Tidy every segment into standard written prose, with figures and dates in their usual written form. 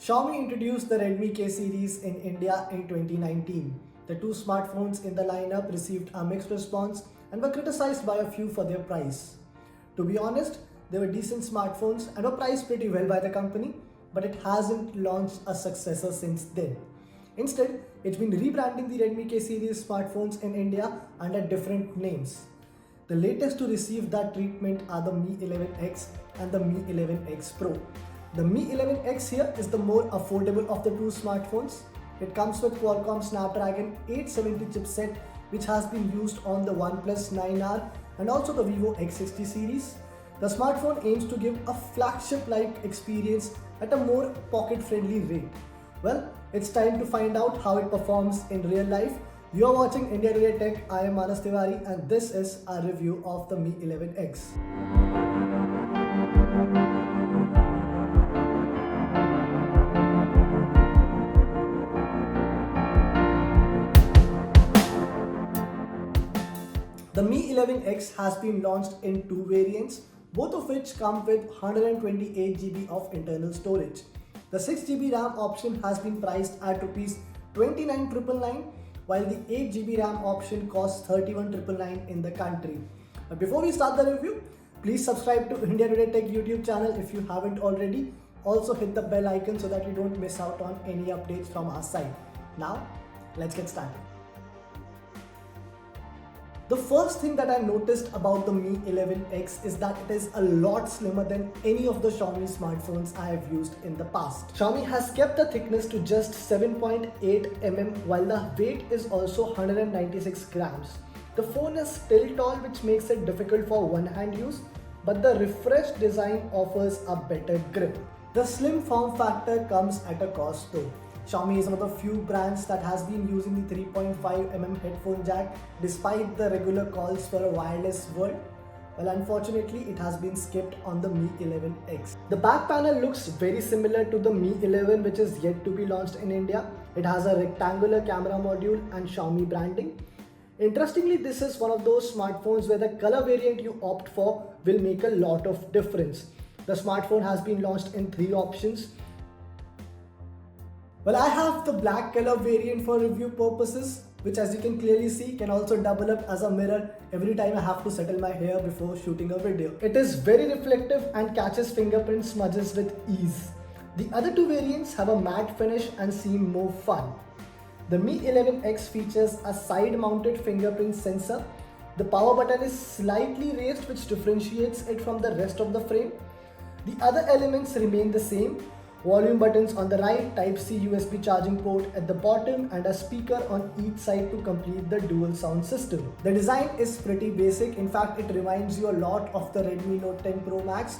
Xiaomi introduced the Redmi K series in India in 2019. The two smartphones in the lineup received a mixed response and were criticized by a few for their price. To be honest, they were decent smartphones and were priced pretty well by the company, but it hasn't launched a successor since then. Instead, it's been rebranding the Redmi K series smartphones in India under different names. The latest to receive that treatment are the Mi 11X and the Mi 11X Pro. The Mi 11X here is the more affordable of the two smartphones. It comes with Qualcomm Snapdragon 870 chipset, which has been used on the OnePlus 9R and also the Vivo X60 series. The smartphone aims to give a flagship-like experience at a more pocket-friendly rate. Well, it's time to find out how it performs in real life. You are watching India Today Tech. I am Manas Tiwari and this is our review of the Mi 11X. The Mi 11X has been launched in two variants, both of which come with 128GB of internal storage. The 6GB RAM option has been priced at Rs 29,999, while the 8GB RAM option costs 31,999 in the country. But before we start the review, please subscribe to India Today Tech YouTube channel if you haven't already. Also hit the bell icon so that you don't miss out on any updates from our site. Now, let's get started. The first thing that I noticed about the Mi 11X is that it is a lot slimmer than any of the Xiaomi smartphones I have used in the past. Xiaomi has kept the thickness to just 7.8 mm while the weight is also 196 grams. The phone is still tall, which makes it difficult for one-hand use, but the refreshed design offers a better grip. The slim form factor comes at a cost though. Xiaomi is one of the few brands that has been using the 3.5mm headphone jack despite the regular calls for a wireless world. Well, unfortunately, it has been skipped on the Mi 11X. The back panel looks very similar to the Mi 11, which is yet to be launched in India. It has a rectangular camera module and Xiaomi branding. Interestingly, this is one of those smartphones where the color variant you opt for will make a lot of difference. The smartphone has been launched in three options. Well, I have the black color variant for review purposes, which as you can clearly see can also double up as a mirror every time I have to settle my hair before shooting a video. It is very reflective and catches fingerprint smudges with ease. The other two variants have a matte finish and seem more fun. The Mi 11X features a side-mounted fingerprint sensor. The power button is slightly raised, which differentiates it from the rest of the frame. The other elements remain the same. Volume buttons on the right, Type-C USB charging port at the bottom and a speaker on each side to complete the dual sound system. The design is pretty basic. In fact, it reminds you a lot of the Redmi Note 10 Pro Max.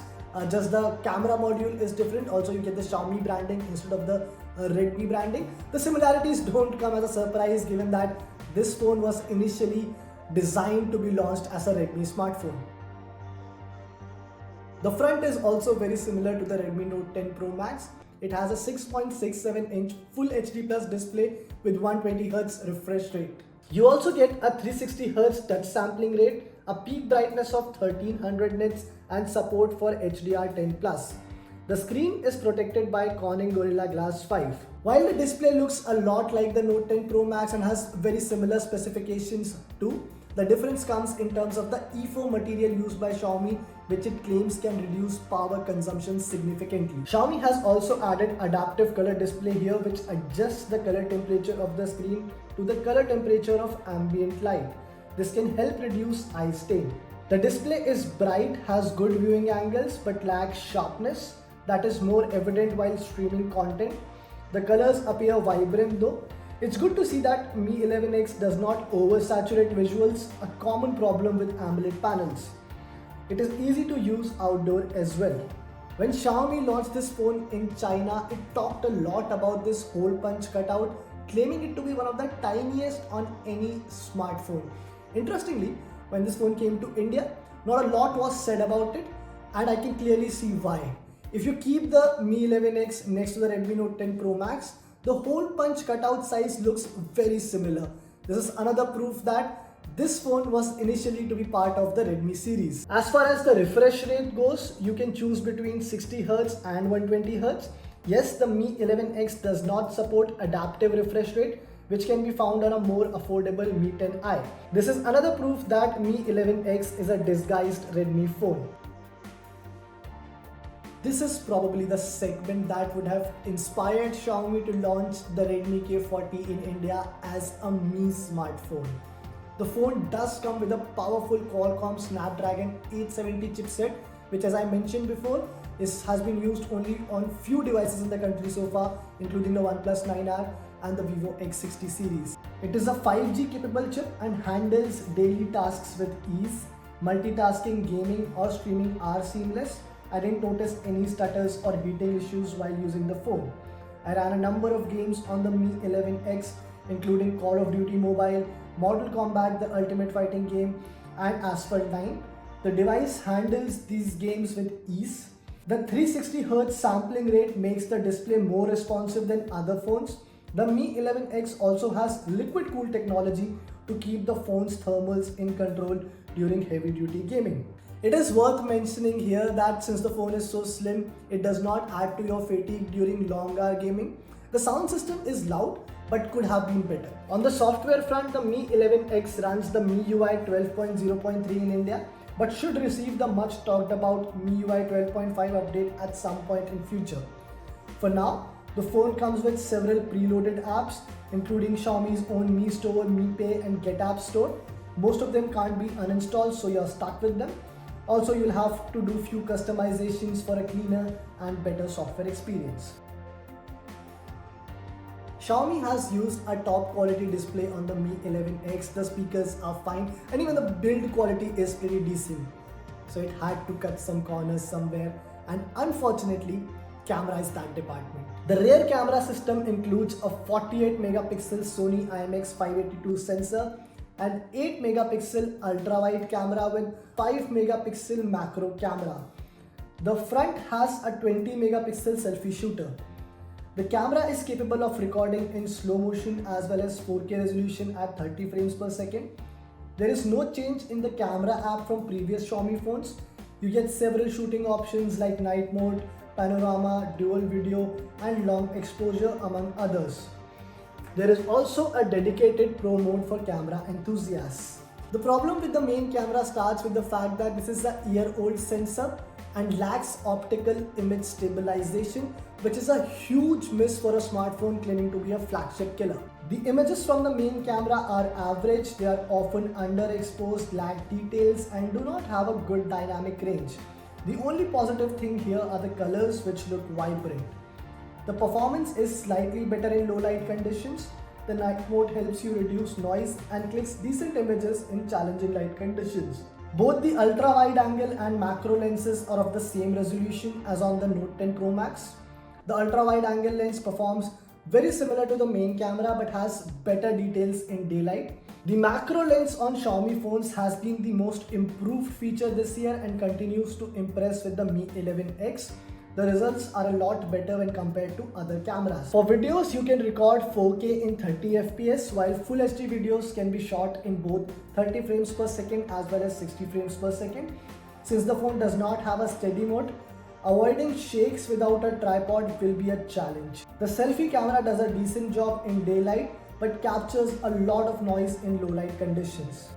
Just the camera module is different. Also, you get the Xiaomi branding instead of the Redmi branding. The similarities don't come as a surprise given that this phone was initially designed to be launched as a Redmi smartphone. The front is also very similar to the Redmi Note 10 Pro Max. It has a 6.67-inch Full HD Plus display with 120Hz refresh rate. You also get a 360Hz touch sampling rate, a peak brightness of 1300 nits and support for HDR10+. The screen is protected by Corning Gorilla Glass 5. While the display looks a lot like the Note 10 Pro Max and has very similar specifications too, the difference comes in terms of the E4 material used by Xiaomi, which it claims can reduce power consumption significantly. Xiaomi has also added adaptive color display here, which adjusts the color temperature of the screen to the color temperature of ambient light. This can help reduce eye strain. The display is bright, has good viewing angles but lacks sharpness that is more evident while streaming content. The colors appear vibrant though. It's good to see that Mi 11X does not oversaturate visuals, a common problem with AMOLED panels. It is easy to use outdoor as well. When Xiaomi launched this phone in China, it talked a lot about this hole punch cutout, claiming it to be one of the tiniest on any smartphone. Interestingly, when this phone came to India, not a lot was said about it, and I can clearly see why. If you keep the Mi 11X next to the Redmi Note 10 Pro Max, the hole punch cutout size looks very similar. This is another proof that this phone was initially to be part of the Redmi series. As far as the refresh rate goes, you can choose between 60Hz and 120Hz. Yes, the Mi 11X does not support adaptive refresh rate, which can be found on a more affordable Mi 10i. This is another proof that Mi 11X is a disguised Redmi phone. This is probably the segment that would have inspired Xiaomi to launch the Redmi K40 in India as a Mi smartphone. The phone does come with a powerful Qualcomm Snapdragon 870 chipset, which, as I mentioned before, has been used only on few devices in the country so far, including the OnePlus 9R and the Vivo X60 series. It is a 5G capable chip and handles daily tasks with ease. Multitasking, gaming or streaming are seamless. I didn't notice any stutters or heating issues while using the phone. I ran a number of games on the Mi 11X, including Call of Duty Mobile, Mortal Kombat, the Ultimate Fighting game, and Asphalt 9. The device handles these games with ease. The 360Hz sampling rate makes the display more responsive than other phones. The Mi 11X also has liquid cool technology to keep the phone's thermals in control during heavy duty gaming. It is worth mentioning here that since the phone is so slim, it does not add to your fatigue during long hour gaming. The sound system is loud but could have been better. On the software front, the Mi 11X runs the MIUI 12.0.3 in India, but should receive the much talked about MIUI 12.5 update at some point in future. For now, the phone comes with several preloaded apps, including Xiaomi's own Mi Store, Mi Pay and Get App Store. Most of them can't be uninstalled, so you're stuck with them. Also, you'll have to do few customizations for a cleaner and better software experience. Xiaomi has used a top quality display on the Mi 11X. The speakers are fine and even the build quality is pretty decent. So it had to cut some corners somewhere, and unfortunately, camera is that department. The rear camera system includes a 48 megapixel Sony IMX582 sensor and 8 megapixel ultra wide camera with 5 megapixel macro camera. The front has a 20 megapixel selfie shooter. The camera is capable of recording in slow motion as well as 4K resolution at 30 frames per second. There is no change in the camera app from previous Xiaomi phones. You get several shooting options like night mode, panorama, dual video and long exposure among others. There is also a dedicated pro mode for camera enthusiasts. The problem with the main camera starts with the fact that this is a year-old sensor and lacks optical image stabilization, which is a huge miss for a smartphone claiming to be a flagship killer. The images from the main camera are average, they are often underexposed, lack details and do not have a good dynamic range. The only positive thing here are the colors, which look vibrant. The performance is slightly better in low light conditions. The night mode helps you reduce noise and clicks decent images in challenging light conditions. Both the ultra wide angle and macro lenses are of the same resolution as on the Note 10 Pro Max. The ultra wide angle lens performs very similar to the main camera but has better details in daylight. The macro lens on Xiaomi phones has been the most improved feature this year and continues to impress with the Mi 11X. The results are a lot better when compared to other cameras. For videos, you can record 4K in 30 FPS, while Full HD videos can be shot in both 30 frames per second as well as 60 frames per second. Since the phone does not have a steady mode, avoiding shakes without a tripod will be a challenge. The selfie camera does a decent job in daylight but captures a lot of noise in low light conditions.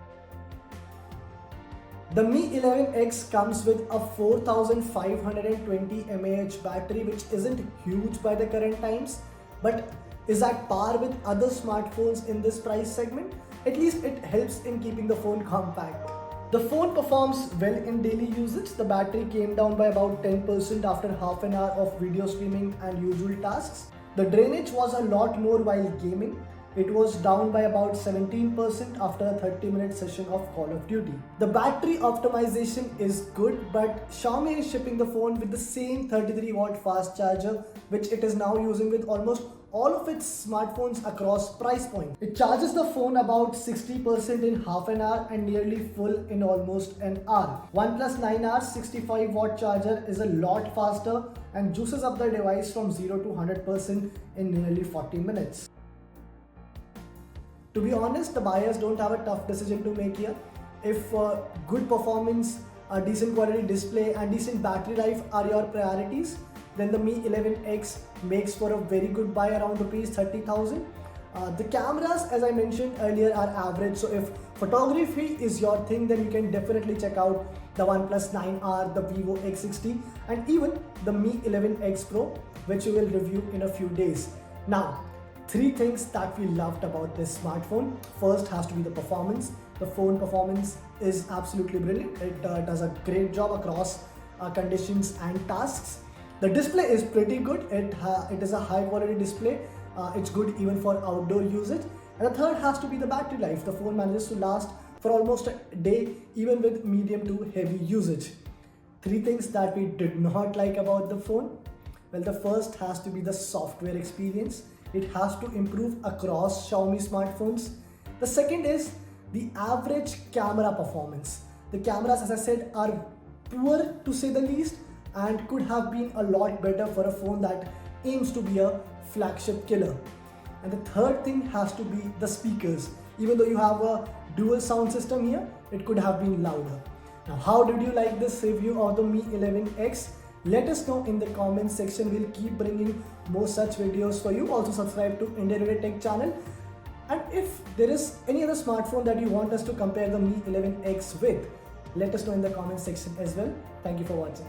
The Mi 11X comes with a 4520 mAh battery, which isn't huge by the current times, but is at par with other smartphones in this price segment. At least it helps in keeping the phone compact. The phone performs well in daily usage. The battery came down by about 10% after half an hour of video streaming and usual tasks. The drainage was a lot more while gaming. It was down by about 17% after a 30-minute session of Call of Duty. The battery optimization is good, but Xiaomi is shipping the phone with the same 33-watt fast charger, which it is now using with almost all of its smartphones across price points. It charges the phone about 60% in half an hour and nearly full in almost an hour. OnePlus 9R 65-watt charger is a lot faster and juices up the device from 0 to 100% in nearly 40 minutes. To be honest, the buyers don't have a tough decision to make here. If good performance, a decent quality display and decent battery life are your priorities, then the Mi 11X makes for a very good buy around rupees 30,000. The cameras, as I mentioned earlier, are average. So if photography is your thing, then you can definitely check out the OnePlus 9R, the Vivo X60, and even the Mi 11X Pro, which we will review in a few days. Now, 3 things that we loved about this smartphone. First has to be the performance. The phone performance is absolutely brilliant. It does a great job across conditions and tasks. The display is pretty good. It is a high quality display. It's good even for outdoor usage. And the third has to be the battery life. The phone manages to last for almost a day even with medium to heavy usage. 3 things that we did not like about the phone. Well, the first has to be the software experience. It has to improve across Xiaomi smartphones. The second is the average camera performance. The cameras, as I said, are poor to say the least and could have been a lot better for a phone that aims to be a flagship killer. And the third thing has to be the speakers. Even though you have a dual sound system here, it could have been louder. Now, how did you like this review of the Mi 11X? Let us know in the comments section. We'll keep bringing more such videos for you. Also subscribe to India Today Tech channel. And if there is any other smartphone that you want us to compare the Mi 11X with, let us know in the comment section as well. Thank you for watching.